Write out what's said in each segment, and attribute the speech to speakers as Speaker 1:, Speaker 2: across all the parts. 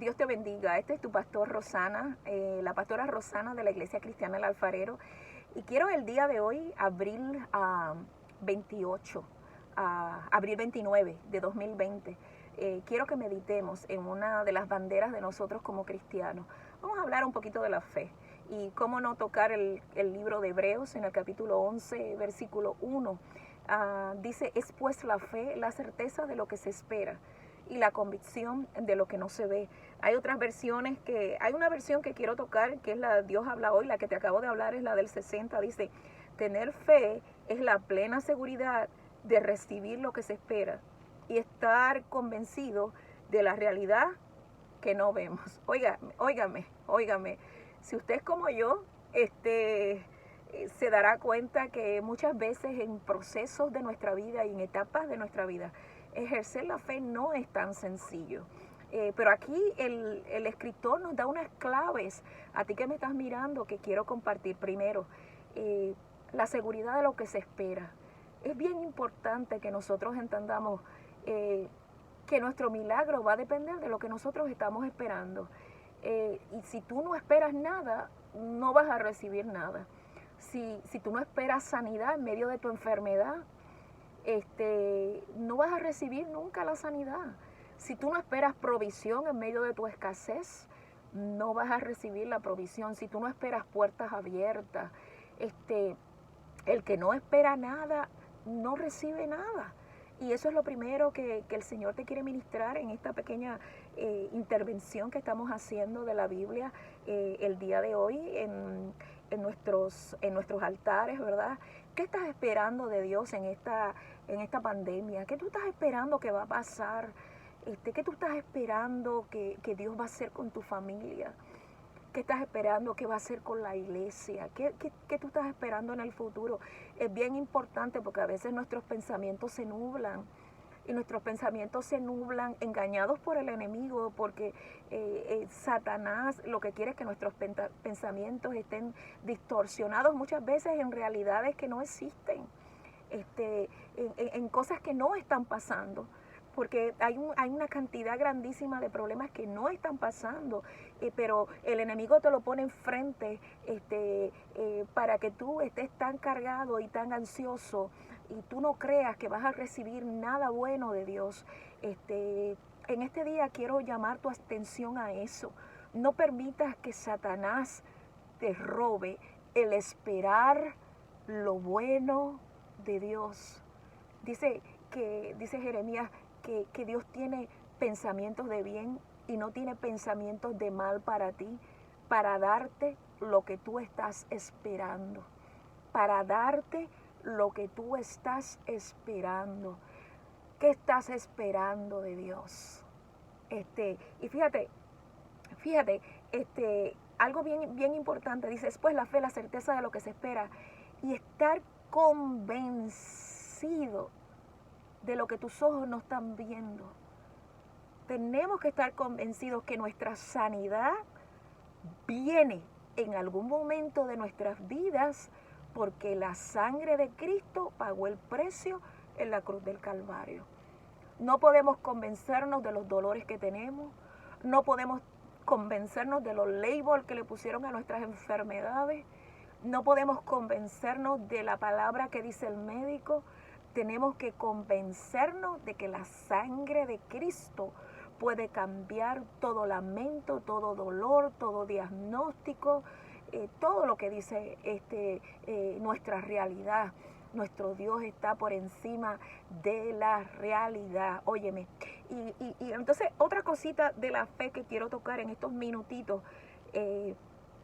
Speaker 1: Dios te bendiga. Este es tu pastor Rosana, la pastora Rosana de la Iglesia Cristiana El Alfarero. Y quiero el día de hoy, abril 28, abril 29 de 2020, quiero que meditemos en una de las banderas de nosotros como cristianos. Vamos a hablar un poquito de la fe y cómo no tocar el libro de Hebreos en el capítulo 11, versículo 1. Dice, es pues la fe, la certeza de lo que se espera y la convicción de lo que no se ve. Hay otras versiones hay una versión que quiero tocar, que es la Dios habla hoy, la que te acabo de hablar es la del 60, dice, tener fe es la plena seguridad de recibir lo que se espera y estar convencido de la realidad que no vemos. Óigame, si usted es como yo, se dará cuenta que muchas veces en procesos de nuestra vida y en etapas de nuestra vida, ejercer la fe no es tan sencillo. Pero aquí el escritor nos da unas claves, a ti que me estás mirando, que quiero compartir. Primero, la seguridad de lo que se espera. Es bien importante que nosotros entendamos que nuestro milagro va a depender de lo que nosotros estamos esperando. Y si tú no esperas nada, no vas a recibir nada. Si tú no esperas sanidad en medio de tu enfermedad, no vas a recibir nunca la sanidad. Si tú no esperas provisión en medio de tu escasez, no vas a recibir la provisión. Si tú no esperas puertas abiertas, el que no espera nada, no recibe nada. Y eso es lo primero que el Señor te quiere ministrar en esta pequeña intervención que estamos haciendo de la Biblia el día de hoy en nuestros altares, ¿verdad? ¿Qué estás esperando de Dios en esta pandemia? ¿Qué tú estás esperando que va a pasar? ¿Qué tú estás esperando que Dios va a hacer con tu familia? ¿Qué estás esperando que va a hacer con la iglesia? ¿Qué tú estás esperando en el futuro? Es bien importante porque a veces nuestros pensamientos se nublan. Y nuestros pensamientos se nublan engañados por el enemigo, porque Satanás lo que quiere es que nuestros pensamientos estén distorsionados muchas veces en realidades que no existen, en cosas que no están pasando, porque hay una cantidad grandísima de problemas que no están pasando, pero el enemigo te lo pone enfrente para que tú estés tan cargado y tan ansioso y tú no creas que vas a recibir nada bueno de Dios. En este día quiero llamar tu atención a eso. No permitas que Satanás te robe el esperar lo bueno de Dios. Dice Jeremías que Dios tiene pensamientos de bien y no tiene pensamientos de mal para ti, para darte lo que tú estás esperando, para darte lo que tú estás esperando. ¿Qué estás esperando de Dios? Y fíjate, algo bien importante, dice, después la fe, la certeza de lo que se espera y estar convencido de lo que tus ojos no están viendo. Tenemos que estar convencidos que nuestra sanidad viene en algún momento de nuestras vidas porque la sangre de Cristo pagó el precio en la cruz del Calvario. No podemos convencernos de los dolores que tenemos, no podemos convencernos de los labels que le pusieron a nuestras enfermedades, no podemos convencernos de la palabra que dice el médico. Tenemos que convencernos de que la sangre de Cristo puede cambiar todo lamento, todo dolor, todo diagnóstico, todo lo que dice nuestra realidad. Nuestro Dios está por encima de la realidad. Óyeme. Y entonces otra cosita de la fe que quiero tocar en estos minutitos,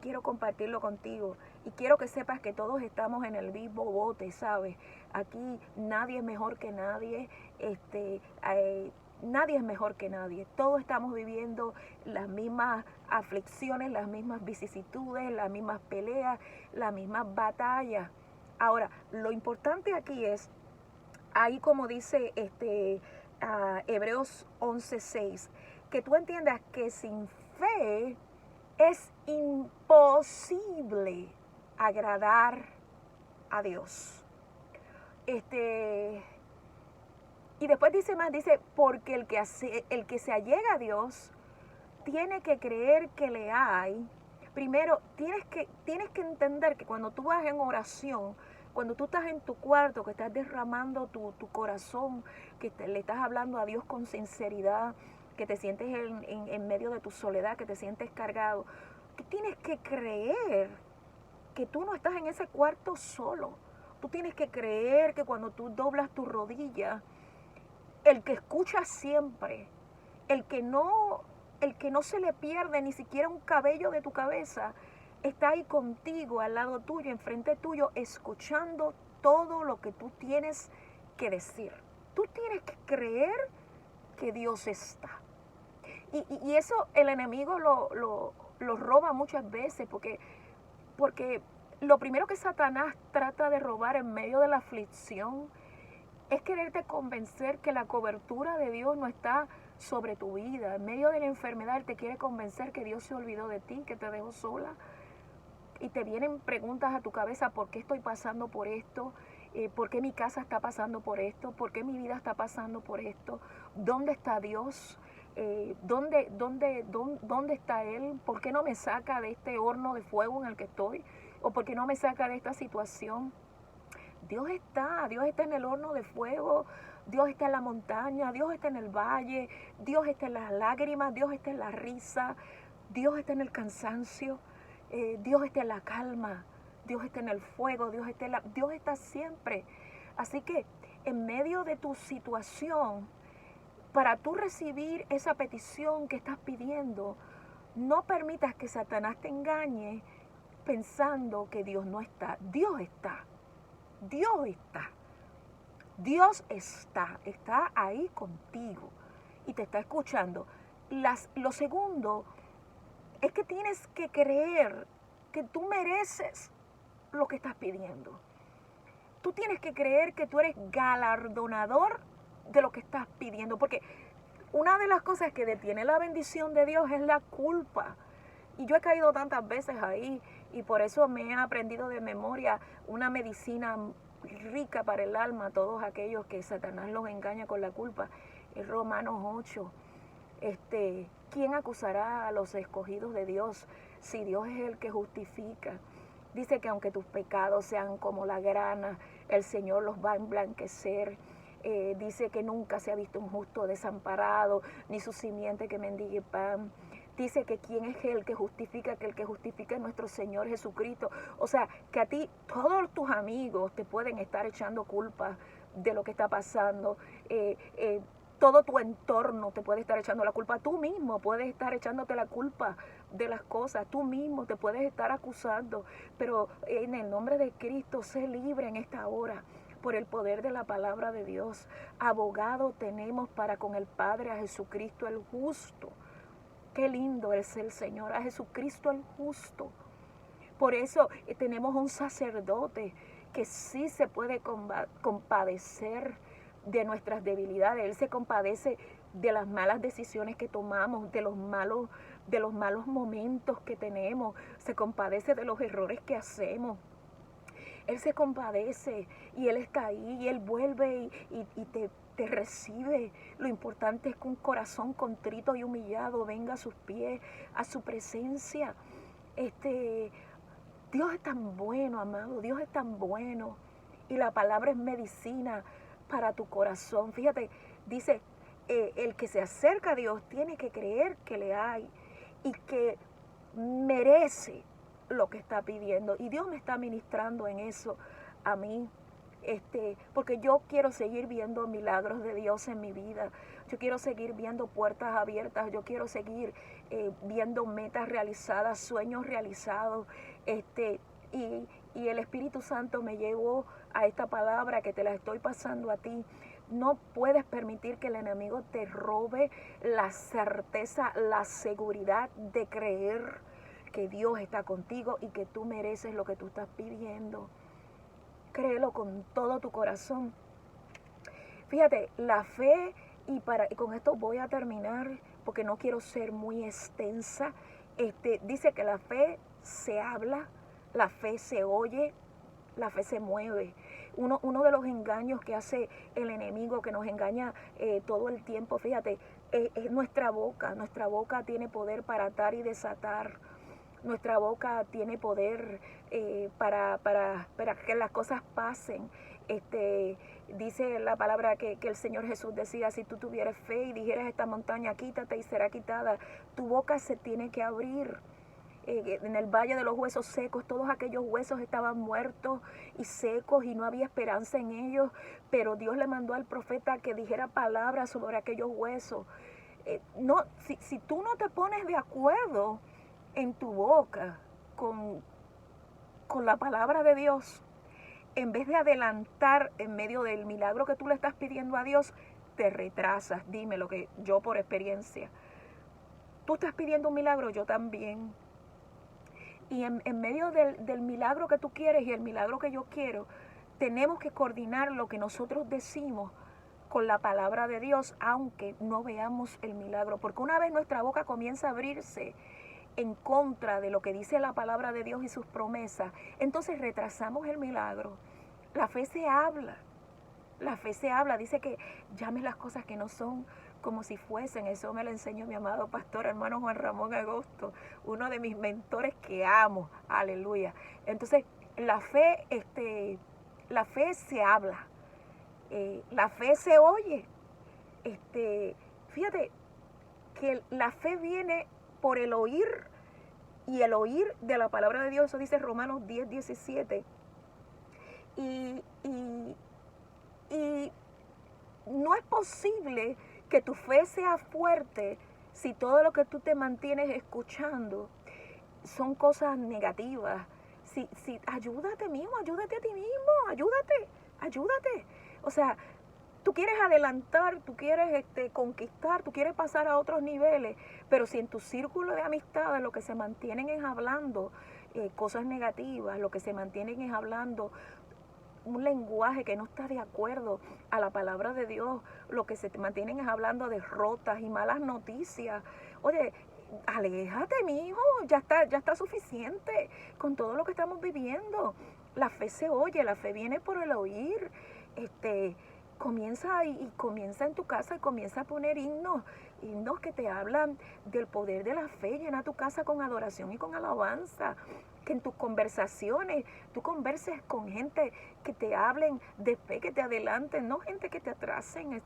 Speaker 1: quiero compartirlo contigo y quiero que sepas que todos estamos en el mismo bote, ¿sabes? Aquí nadie es mejor que nadie, nadie es mejor que nadie. Todos estamos viviendo las mismas aflicciones, las mismas vicisitudes, las mismas peleas, las mismas batallas. Ahora, lo importante aquí es, ahí como dice Hebreos 11:6, que tú entiendas que sin fe es imposible agradar a Dios. Y después dice más, dice, porque el que se allega a Dios tiene que creer que le hay. Primero, tienes que entender que cuando tú vas en oración, cuando tú estás en tu cuarto, que estás derramando tu corazón, que le estás hablando a Dios con sinceridad, que te sientes en medio de tu soledad, que te sientes cargado, tú tienes que creer que tú no estás en ese cuarto solo. Tú tienes que creer que cuando tú doblas tu rodilla, el que escucha siempre, el que no se le pierde ni siquiera un cabello de tu cabeza, está ahí contigo, al lado tuyo, enfrente tuyo, escuchando todo lo que tú tienes que decir. Tú tienes que creer que Dios está. Y eso el enemigo lo roba muchas veces, porque lo primero que Satanás trata de robar en medio de la aflicción es quererte convencer que la cobertura de Dios no está sobre tu vida. En medio de la enfermedad, Él te quiere convencer que Dios se olvidó de ti, que te dejó sola. Y te vienen preguntas a tu cabeza: ¿por qué estoy pasando por esto? ¿Por qué mi casa está pasando por esto? ¿Por qué mi vida está pasando por esto? ¿Dónde está Dios? ¿Dónde está Él? ¿Por qué no me saca de este horno de fuego en el que estoy? ¿O por qué no me saca de esta situación? Dios está en el horno de fuego, Dios está en la montaña, Dios está en el valle, Dios está en las lágrimas, Dios está en la risa, Dios está en el cansancio, Dios está en la calma, Dios está en el fuego, Dios está siempre. Así que en medio de tu situación, para tú recibir esa petición que estás pidiendo, no permitas que Satanás te engañe pensando que Dios no está. Dios está. Dios está. Dios está ahí contigo y te está escuchando. Lo segundo es que tienes que creer que tú mereces lo que estás pidiendo. Tú tienes que creer que tú eres galardonador de lo que estás pidiendo, porque una de las cosas que detiene la bendición de Dios es la culpa. Y yo he caído tantas veces ahí, y por eso me he aprendido de memoria una medicina rica para el alma, todos aquellos que Satanás los engaña con la culpa. Es Romanos 8. ¿Quién acusará a los escogidos de Dios si Dios es el que justifica? Dice que aunque tus pecados sean como la grana, el Señor los va a emblanquecer. Dice que nunca se ha visto un justo desamparado, ni su simiente que mendigue pan. Dice que quién es el que justifica, que el que justifica es nuestro Señor Jesucristo. O sea, que a ti todos tus amigos te pueden estar echando culpa de lo que está pasando. Todo tu entorno te puede estar echando la culpa. Tú mismo puedes estar echándote la culpa de las cosas. Tú mismo te puedes estar acusando. Pero en el nombre de Cristo, sé libre en esta hora por el poder de la palabra de Dios. Abogado tenemos para con el Padre, a Jesucristo el justo. Qué lindo es el Señor, a Jesucristo el justo. Por eso tenemos un sacerdote que sí se puede compadecer de nuestras debilidades. Él se compadece de las malas decisiones que tomamos, de los malos momentos que tenemos. Se compadece de los errores que hacemos. Él se compadece y Él está ahí y Él vuelve y te recibe. Lo importante es que un corazón contrito y humillado venga a sus pies, a su presencia. Dios es tan bueno, amado, Dios es tan bueno. Y la palabra es medicina para tu corazón. Fíjate, dice, el que se acerca a Dios tiene que creer que le hay y que merece lo que está pidiendo. Y Dios me está ministrando en eso a mí. Porque yo quiero seguir viendo milagros de Dios en mi vida. Yo quiero seguir viendo puertas abiertas. Yo quiero seguir viendo metas realizadas, sueños realizados. Y el Espíritu Santo me llevó a esta palabra que te la estoy pasando a ti. No puedes permitir que el enemigo te robe la certeza, la seguridad de creer que Dios está contigo y que tú mereces lo que tú estás pidiendo. Créelo con todo tu corazón. Fíjate, la fe, y con esto voy a terminar porque no quiero ser muy extensa. Dice que la fe se habla, la fe se oye, la fe se mueve. Uno de los engaños que hace el enemigo, que nos engaña todo el tiempo, fíjate, nuestra boca. Nuestra boca tiene poder para atar y desatar. Nuestra boca tiene poder para que las cosas pasen. Dice la palabra que el Señor Jesús decía, si tú tuvieras fe y dijeras a esta montaña, quítate y será quitada, tu boca se tiene que abrir. En el valle de los huesos secos, todos aquellos huesos estaban muertos y secos y no había esperanza en ellos, pero Dios le mandó al profeta que dijera palabras sobre aquellos huesos. Si tú no te pones de acuerdo en tu boca con la palabra de Dios, en vez de adelantar en medio del milagro que tú le estás pidiendo a Dios, te retrasas. Dime lo que yo por experiencia. Tú estás pidiendo un milagro, yo también. Y en medio del milagro que tú quieres y el milagro que yo quiero, tenemos que coordinar lo que nosotros decimos con la palabra de Dios, aunque no veamos el milagro. Porque una vez nuestra boca comienza a abrirse en contra de lo que dice la palabra de Dios y sus promesas, entonces retrasamos el milagro. La fe se habla. La fe se habla. Dice que llames las cosas que no son como si fuesen. Eso me lo enseñó mi amado pastor, hermano Juan Ramón Agosto, uno de mis mentores que amo. Aleluya. Entonces, la fe se habla. La fe se oye. Fíjate que la fe viene por el oír, y el oír de la palabra de Dios. Eso dice Romanos 10:17. Y no es posible que tu fe sea fuerte si todo lo que tú te mantienes escuchando son cosas negativas. Ayúdate mismo, ayúdate a ti mismo, ayúdate. O sea, tú quieres adelantar, tú quieres conquistar, tú quieres pasar a otros niveles, pero si en tu círculo de amistades lo que se mantienen es hablando cosas negativas, lo que se mantienen es hablando un lenguaje que no está de acuerdo a la palabra de Dios, lo que se mantienen es hablando de derrotas y malas noticias. Oye, aléjate, mijo, ya está suficiente con todo lo que estamos viviendo. La fe se oye, la fe viene por el oír. Comienza en tu casa y comienza a poner himnos que te hablan del poder de la fe. Llena tu casa con adoración y con alabanza. Que en tus conversaciones tú converses con gente que te hablen de fe, que te adelanten, no gente que te atrasen,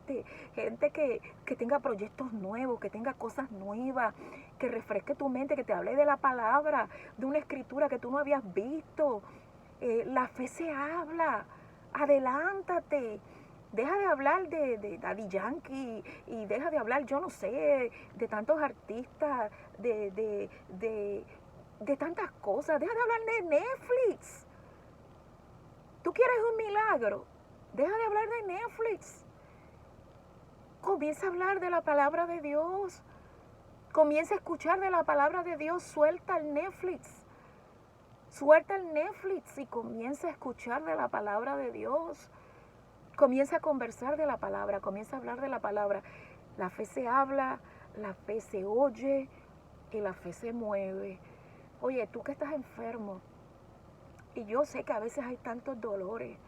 Speaker 1: gente que tenga proyectos nuevos, que tenga cosas nuevas, que refresque tu mente, que te hable de la palabra, de una escritura que tú no habías visto. La fe se habla, adelántate. Deja de hablar de Daddy Yankee y deja de hablar, yo no sé, de tantos artistas, de tantas cosas. Deja de hablar de Netflix. ¿Tú quieres un milagro? Deja de hablar de Netflix. Comienza a hablar de la palabra de Dios. Comienza a escuchar de la palabra de Dios. Suelta el Netflix. Suelta el Netflix y comienza a escuchar de la palabra de Dios. Comienza a conversar de la palabra, comienza a hablar de la palabra. La fe se habla, la fe se oye y la fe se mueve. Oye, tú que estás enfermo, y yo sé que a veces hay tantos dolores,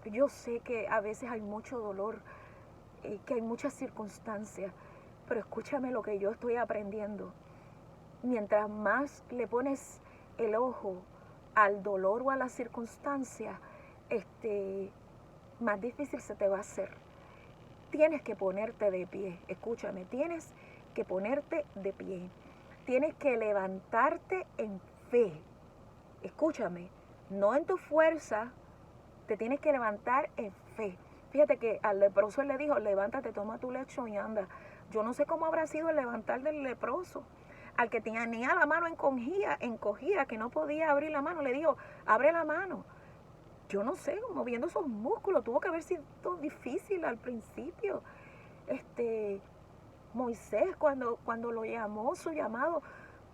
Speaker 1: yo sé que a veces hay mucho dolor, que hay muchas circunstancias, pero escúchame lo que yo estoy aprendiendo. Mientras más le pones el ojo al dolor o a las circunstancias, más difícil se te va a hacer. Tienes que ponerte de pie, escúchame, tienes que ponerte de pie. Tienes que levantarte en fe. Escúchame, no en tu fuerza, te tienes que levantar en fe. Fíjate que al leproso él le dijo, levántate, toma tu lecho y anda. Yo no sé cómo habrá sido el levantar del leproso. Al que tenía la mano encogida, que no podía abrir la mano, le dijo, abre la mano. Yo no sé, moviendo esos músculos, tuvo que haber sido difícil al principio. Moisés, cuando lo llamó, su llamado,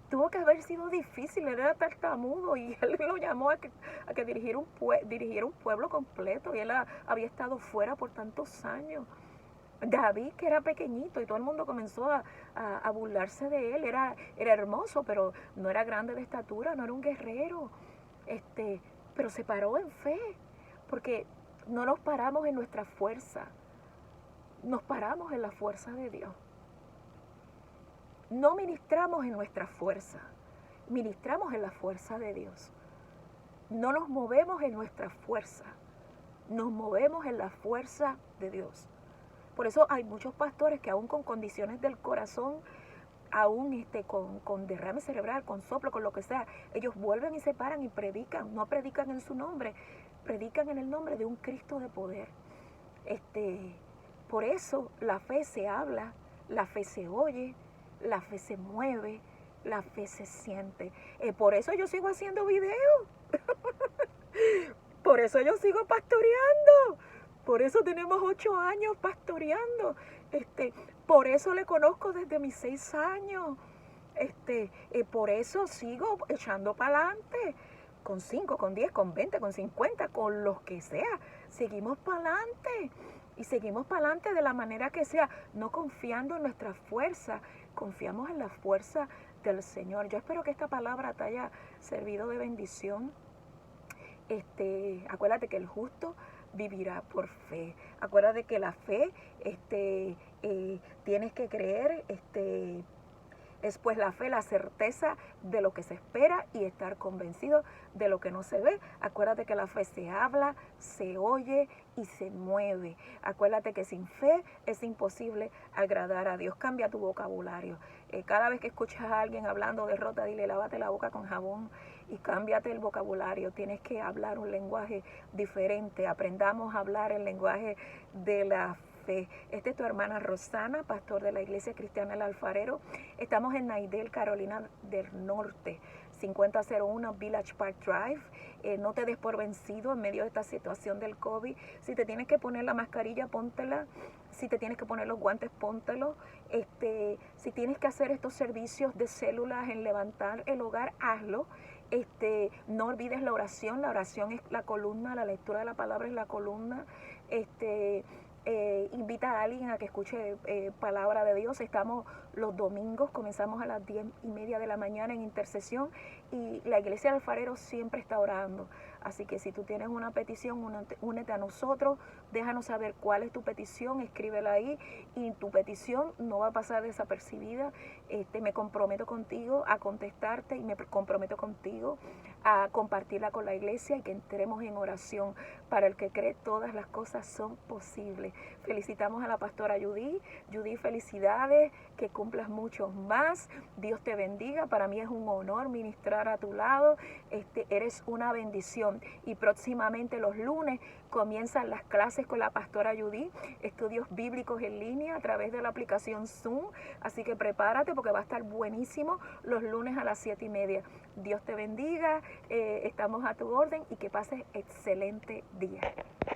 Speaker 1: tuvo que haber sido difícil. Él era tartamudo y él lo llamó a que dirigiera un pueblo completo. Y él había estado fuera por tantos años. David, que era pequeñito, y todo el mundo comenzó a burlarse de él. Era hermoso, pero no era grande de estatura, no era un guerrero. Pero se paró en fe, porque no nos paramos en nuestra fuerza. nos paramos en la fuerza de Dios. No ministramos en nuestra fuerza, ministramos en la fuerza de Dios. No nos movemos en nuestra fuerza, nos movemos en la fuerza de Dios. Por eso hay muchos pastores que aún con condiciones del corazón, aún con derrame cerebral, con soplo, con lo que sea, ellos vuelven y se paran y predican. No predican en su nombre, predican en el nombre de un Cristo de poder. Por eso la fe se habla, la fe se oye, la fe se mueve, la fe se siente. Por eso yo sigo haciendo videos. Por eso yo sigo pastoreando. Por eso tenemos 8 años pastoreando. Por eso le conozco desde mis 6 años. Por eso sigo echando para adelante. Con 5, con 10, con 20, con 50, con los que sea. Seguimos para adelante. Y seguimos para adelante de la manera que sea. No confiando en nuestra fuerza. Confiamos en la fuerza del Señor. Yo espero que esta palabra te haya servido de bendición. Acuérdate que el justo vivirá por fe. Acuérdate que la fe, tienes que creer, es pues la fe, la certeza de lo que se espera y estar convencido de lo que no se ve. Acuérdate que la fe se habla, se oye y se mueve. Acuérdate que sin fe es imposible agradar a Dios. Cambia tu vocabulario. Cada vez que escuchas a alguien hablando derrota, dile lávate la boca con jabón y cámbiate el vocabulario. Tienes que hablar un lenguaje diferente. Aprendamos a hablar el lenguaje de la fe. Esta es tu hermana Rosana, pastor de la Iglesia Cristiana El Alfarero. Estamos en Naidel, Carolina del Norte, 5001 Village Park Drive. No te des por vencido en medio de esta situación del COVID. Si te tienes que poner la mascarilla, póntela. Si te tienes que poner los guantes, póntelos. Si tienes que hacer estos servicios de células en levantar el hogar, hazlo. No olvides la oración es la columna, la lectura de la palabra es la columna. Invita a alguien a que escuche palabra de Dios. Estamos los domingos, comenzamos a las 10:30 de la mañana en intercesión y la Iglesia del Alfarero siempre está orando. Así que si tú tienes una petición, únete a nosotros, déjanos saber cuál es tu petición, escríbela ahí y tu petición no va a pasar desapercibida. Me comprometo contigo a contestarte y me comprometo contigo a compartirla con la iglesia y que entremos en oración. Para el que cree, todas las cosas son posibles. Felicitamos a la pastora Judy. Judy, felicidades, que cumplas muchos más. Dios te bendiga. Para mí es un honor ministrar a tu lado. Eres una bendición. Y próximamente los lunes comienzan las clases con la pastora Judy, estudios bíblicos en línea a través de la aplicación Zoom. Así que prepárate porque va a estar buenísimo los lunes a las 7:30. Dios te bendiga. Estamos a tu orden y que pases excelente día.